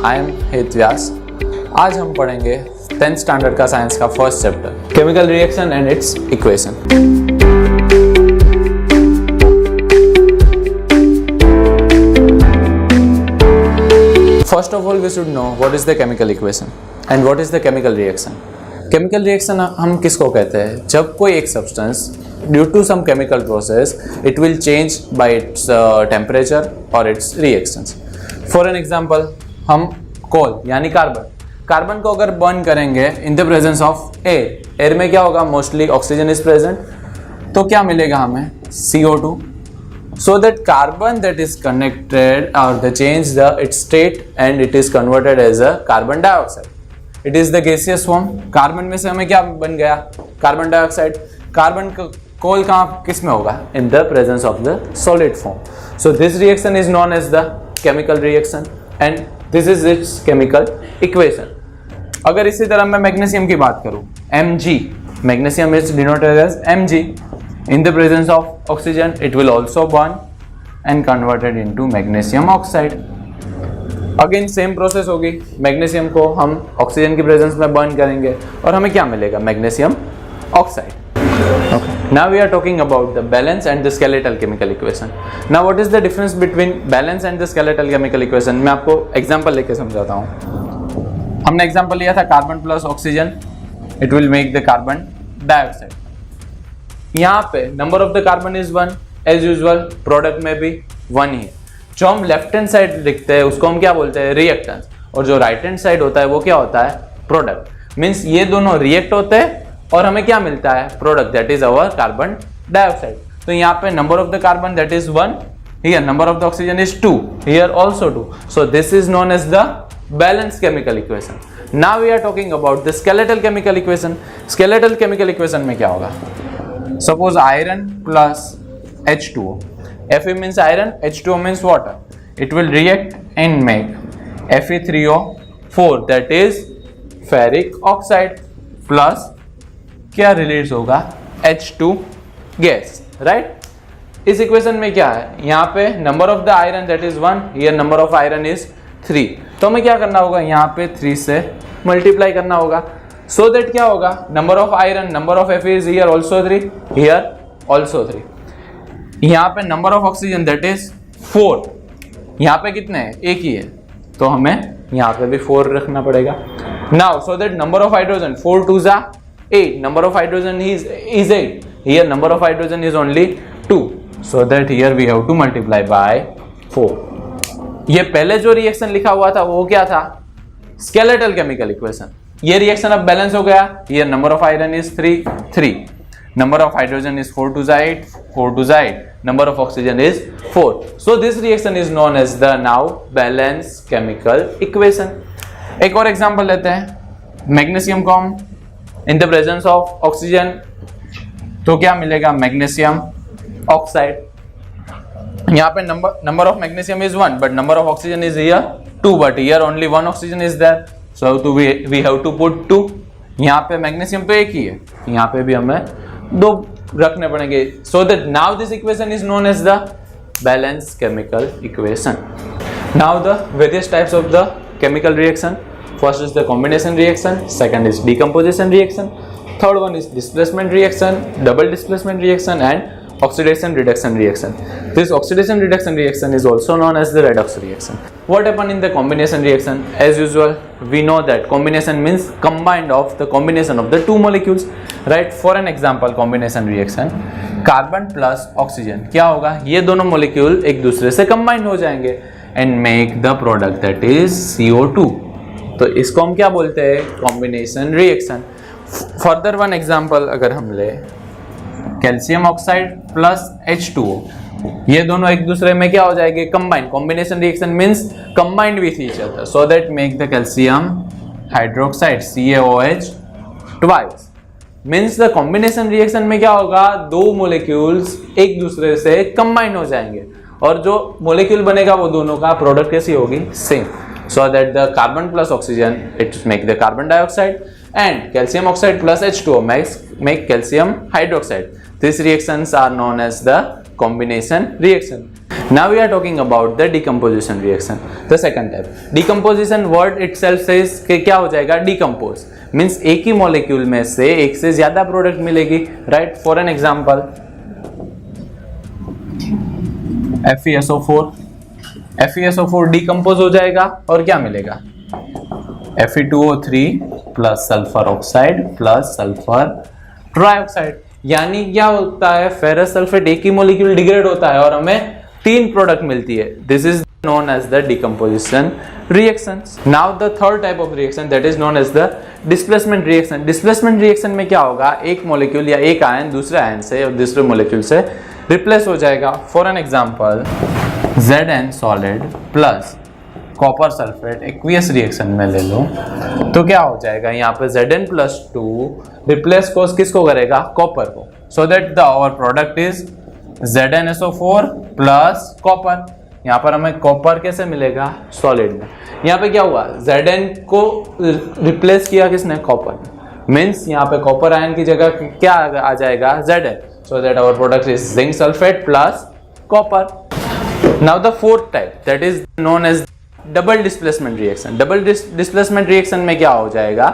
I am हित व्यास। आज हम पढ़ेंगे 10th स्टैंडर्ड का साइंस का first chapter chemical reaction and its equation. First of all we should know what is the chemical equation and what is the chemical reaction. Chemical reaction हम किसको कहते हैं? जब कोई एक substance due to some chemical process it will change by its temperature और its reactions. For an example, हम coal यानी कार्बन को अगर बर्न करेंगे in the presence of air में क्या होगा? मोस्टली ऑक्सीजन इज प्रेजेंट, तो क्या मिलेगा हमें? CO2। so that carbon that is connected or they change the its state and it is converted as a carbon dioxide. It is the gaseous form. Carbon में से हमें क्या बन गया? Carbon dioxide. कार्बन कोल कहाँ किस में होगा? in the presence of the solid form. So this reaction is known as the chemical reaction and this is its chemical equation. अगर इसी तरह मैं मैग्नीशियम की बात करूं, Mg, magnesium is denoted as Mg. In the presence of oxygen, it will also burn and converted into magnesium oxide. Again same process होगी, magnesium को हम ऑक्सीजन की प्रेजेंस में बर्न करेंगे और हमें क्या मिलेगा? Magnesium oxide. Now we are talking about the balance and the skeletal chemical equation. Now what is the difference between balance and the skeletal chemical equation? मैं आपको एग्जांपल लेके समझाता हूँ। हमने एग्जांपल लिया था carbon plus oxygen, it will make the carbon dioxide. यहाँ पे number of the carbon is 1 as usual, product में भी 1 ही है। जो हम लेफ्ट हैंड साइड लिखते हैं उसको हम क्या बोलते हैं? रिएक्टेंस, और जो राइट हैंड साइड होता है वो क्या होता है? प्रोडक्ट। मीन्स ये दोनों रिएक्ट होते हैं और हमें क्या मिलता है? Product, that is our carbon dioxide. तो यहाँ पे number of the carbon that is 1, here number of the oxygen is 2, here also 2। So this is known as the balance chemical equation. Now we are talking about the skeletal chemical equation. Skeletal chemical equation में क्या होगा? Suppose iron plus H2O. Fe means iron, H2O means water. It will react and make Fe3O4, that is ferric oxide, plus क्या release होगा? H2 gas, right? इस equation में क्या है? यहाँ पे number of the iron that is 1, here number of iron is 3। तो हमें क्या करना होगा? यहाँ पे 3 से मल्टीप्लाई करना होगा। So that क्या होगा? Number of iron, number of Fe is here also 3, here also 3। यहाँ पे number of oxygen that is 4, यहाँ पे कितने हैं? एक ही है, तो हमें यहाँ पे भी 4 रखना पड़ेगा। Now so that number of hydrogen 4 2s are 8, number of hydrogen is 8, here number of hydrogen is only 2, so that here we have to multiply by 4। ये पहले जो रिएक्शन लिखा हुआ था वो क्या था? Skeletal chemical equation. ये रिएक्शन अब बैलेंस हो गया। ये number of iron is 3, number of hydrogen is 4 2s 8, 4 2s 8, number of oxygen is 4। So this reaction is known as the now balance chemical equation. एक और एग्जांपल लेते हैं, magnesium को हम in the presence of oxygen, तो क्या मिलेगा? Magnesium oxide. यहाँ पे number of magnesium is 1 but number of oxygen is here 2, but here only 1 oxygen is there, so we have to put 2। यहाँ पे मैग्नीशियम पे एक ही है, यहाँ पे भी हमें 2 रखने पड़ेंगे। so that now this equation is known as the balanced chemical equation। now the various types of the chemical reaction, first is the combination reaction, second is decomposition reaction, third one is displacement reaction, double displacement reaction and oxidation reduction reaction. This oxidation reduction reaction is also known as the redox reaction. What happen in the combination reaction? As usual we know that combination means combined of the combination of the two molecules, right? For an example combination reaction, carbon plus oxygen क्या होगा? ये दोनों molecule एक दूसरे से combine हो जाएंगे and make the product that is CO2। तो इसको हम क्या बोलते हैं? combination reaction। Further one example अगर हम ले, कैल्शियम ऑक्साइड प्लस H2O, ये दोनों एक दूसरे में क्या हो जाएंगे? Combine. Combination reaction means combined with each other, so that make the calcium hydroxide CaOH twice. Means the combination reaction में क्या होगा? 2 मोलेक्यूल्स एक दूसरे से कंबाइन हो जाएंगे और जो मोलेक्यूल बनेगा वो दोनों का प्रोडक्ट कैसी होगी? Same. So that the carbon plus oxygen it make the carbon dioxide and calcium oxide plus H2O make calcium hydroxide. These reactions are known as the combination reaction. Now we are talking about the decomposition reaction, the second type. Decomposition word itself says कि क्या हो जाएगा, decompose means एक ही molecule में से एक से ज्यादा product मिलेगी, right? For an example, FeSO4 decompose हो जाएगा और क्या मिलेगा, Fe2O3 plus sulphur oxide plus sulphur trioxide. यानी क्या होता है, फेरस सल्फेट एक ही मॉलिक्यूल डिग्रेड होता है और हमें 3 प्रोडक्ट मिलती है। This is known as the decomposition reactions. Now the third type of reaction, that is known as the displacement reaction. Displacement reaction में क्या होगा, एक मॉलिक्यूल या एक आयन दूसरे आयन से और दूसरे मॉलिक्यूल से रिप्लेस हो जाएगा। For an example, Zn solid plus copper sulphate aqueous reaction में ले लो तो क्या हो जाएगा, यहाँ पे Zn+2 रिप्लेस को किसको करेगा, कॉपर को, so that the our product is ZnSO4 plus copper. यहाँ पर हमें कॉपर कैसे मिलेगा, सॉलिड में। यहाँ पे क्या हुआ, Zn को रिप्लेस किया किसने, कॉपर, मीन्स यहाँ पे कॉपर आयन की जगह क्या आ जाएगा, Zn, so that our product is zinc sulphate plus copper. Now the fourth type, that is known as double displacement reaction. Double displacement reaction में क्या हो जाएगा,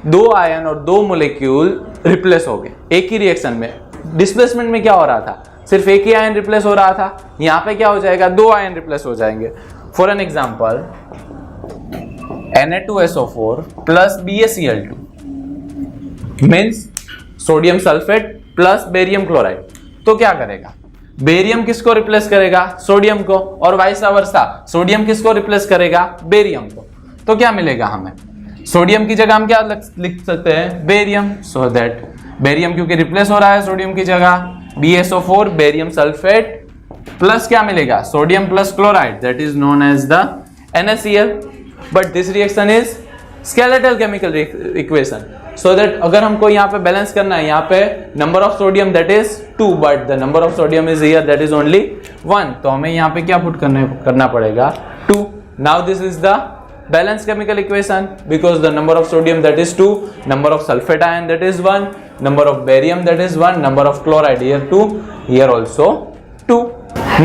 2 आयन और 2 मोलिक्यूल रिप्लेस हो गए एक ही रिएक्शन में। डिस्प्लेसमेंट में क्या हो रहा था, सिर्फ एक ही आयन रिप्लेस हो रहा था, यहाँ पे क्या हो जाएगा, 2 आयन रिप्लेस हो जाएंगे। For an example, Na2SO4 plus BaCl2 means sodium sulphate plus barium chloride. तो क्या करेगा, बेरियम किसको रिप्लेस करेगा, सोडियम को, और वाइस वर्सा, सोडियम किसको रिप्लेस करेगा, बेरियम को। तो क्या मिलेगा हमें, सोडियम की जगह हम क्या लिख सकते हैं, बेरियम, सो दैट बेरियम क्योंकि रिप्लेस हो रहा है सोडियम की जगह, BaSO4 बेरियम सल्फेट प्लस क्या मिलेगा, sodium plus chloride, that is known as the NaCl। But this reaction is skeletal chemical equation, so that अगर हमको यहाँ पे बैलेंस करना है, यहाँ पे number of sodium that is 2 but the number of sodium is here that is only 1, तो हमें यहाँ पे क्या पुट करना पड़ेगा, 2। Now this is the balanced chemical equation because the number of sodium that is 2, number of sulfate ion that is 1, number of barium that is 1, number of chloride here 2, here also 2.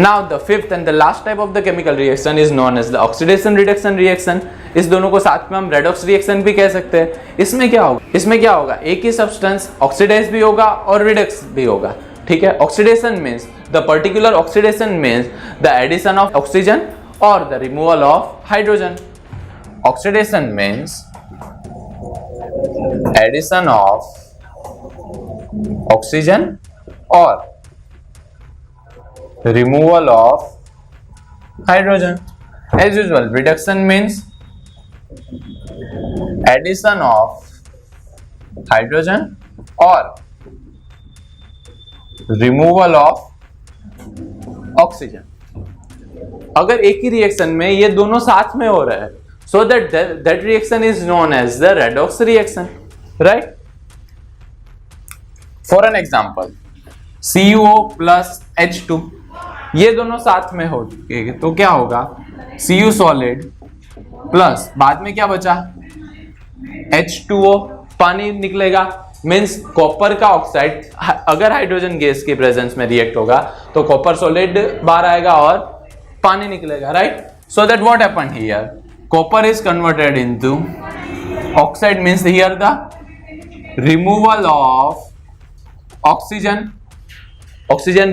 Now the fifth and the last type of the chemical reaction is known as the oxidation reduction reaction. इस दोनों को साथ में हम redox reaction भी कह सकते हैं। इसमें क्या होगा, एक ही substance oxidize भी होगा और reduce भी होगा, ठीक है। Oxidation means the particular oxidation means the addition of oxygen or the removal of hydrogen. Oxidation means addition of oxygen or removal of hydrogen. As usual, reduction means addition of hydrogen or removal of oxygen. अगर एक ही reaction में ये दोनों साथ में हो रहा है, so that reaction is known as the redox reaction, right? For an example, CuO plus H2 ये दोनों साथ में हो चुके तो क्या होगा, Cu सॉलिड प्लस बाद में क्या बचा, H2O पानी निकलेगा, मीन्स कॉपर का ऑक्साइड अगर हाइड्रोजन गैस के प्रेजेंस में रिएक्ट होगा तो कॉपर सॉलिड बाहर आएगा और पानी निकलेगा, right? So that what happened here, copper is converted into oxide, means here the removal of oxygen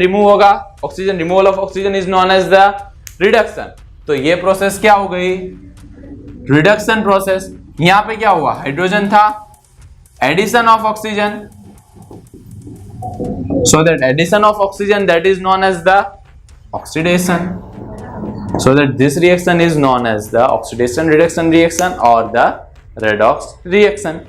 remove होगा, oxygen removal of oxygen is known as the reduction। तो ये प्रोसेस क्या हो गई, रिडक्शन प्रोसेस। यहाँ पे क्या हुआ, हाइड्रोजन था, addition of oxygen, so that addition of oxygen that is known as the oxidation. So that this reaction is known as the oxidation reduction reaction or the redox reaction.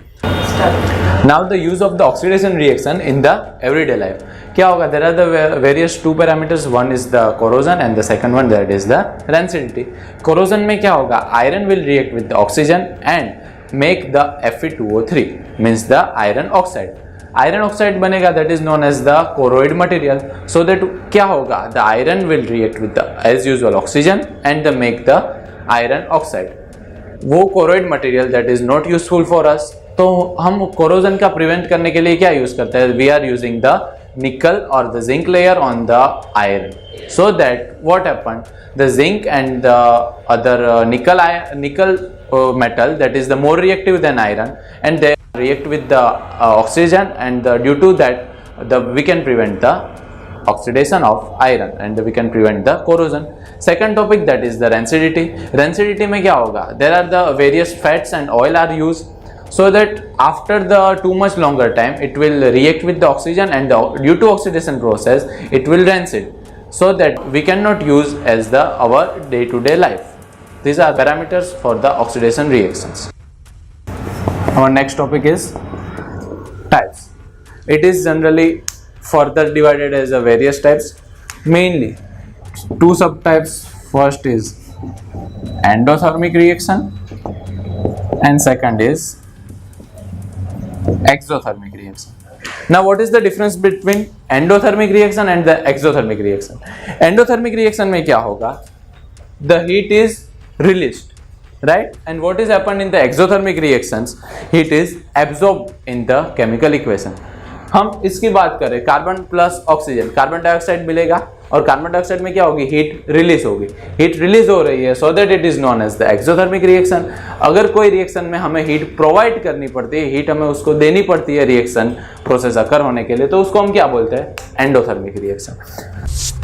Now the use of the oxidation reaction in the everyday life. क्या होगा, there are the various 2 parameters. One is the corrosion and the second one that is the rancidity. Corrosion में क्या होगा, iron will react with the oxygen and make the Fe2O3 means the iron oxide. Iron oxide बनेगा, that is known as the corroded material. So that क्या होगा, the iron will react with the as usual oxygen and the make the iron oxide. वो corroded material that is not useful for us, तो हम corrosion का prevent करने के लिए क्या यूज करते हैं, we are using the nickel or the zinc layer on the iron. So that what happened, the zinc and the other nickel metal, that is the more reactive than iron, and they react with the oxygen, and due to that we can prevent the oxidation of iron and we can prevent the corrosion. Second topic, that is the rancidity. Rancidity में क्या होगा, there are the various fats and oil are used, so that after the too much longer time it will react with the oxygen, and due to oxidation process it will rancid, so that we cannot use as our day-to-day life. These are parameters for the oxidation reactions. Our next topic is types. It is generally further divided as a various types, mainly two subtypes. First is endothermic reaction and second is exothermic reaction. Now what is the difference between endothermic reaction and the exothermic reaction? Endothermic reaction में क्या होगा, the heat is released, right? And what is happened in the exothermic reactions, heat is absorbed in the chemical equation. हम इसकी बात करें, carbon plus oxygen, carbon dioxide मिलेगा और carbon dioxide में क्या होगी, हीट रिलीज होगी, हीट रिलीज हो रही है, so that it is known as the exothermic reaction. अगर कोई रिएक्शन में हमें हीट प्रोवाइड करनी पड़ती है, हीट हमें उसको देनी पड़ती है रिएक्शन प्रोसेस अकर होने के लिए, तो उसको हम क्या बोलते हैं, एंडोथर्मिक रिएक्शन.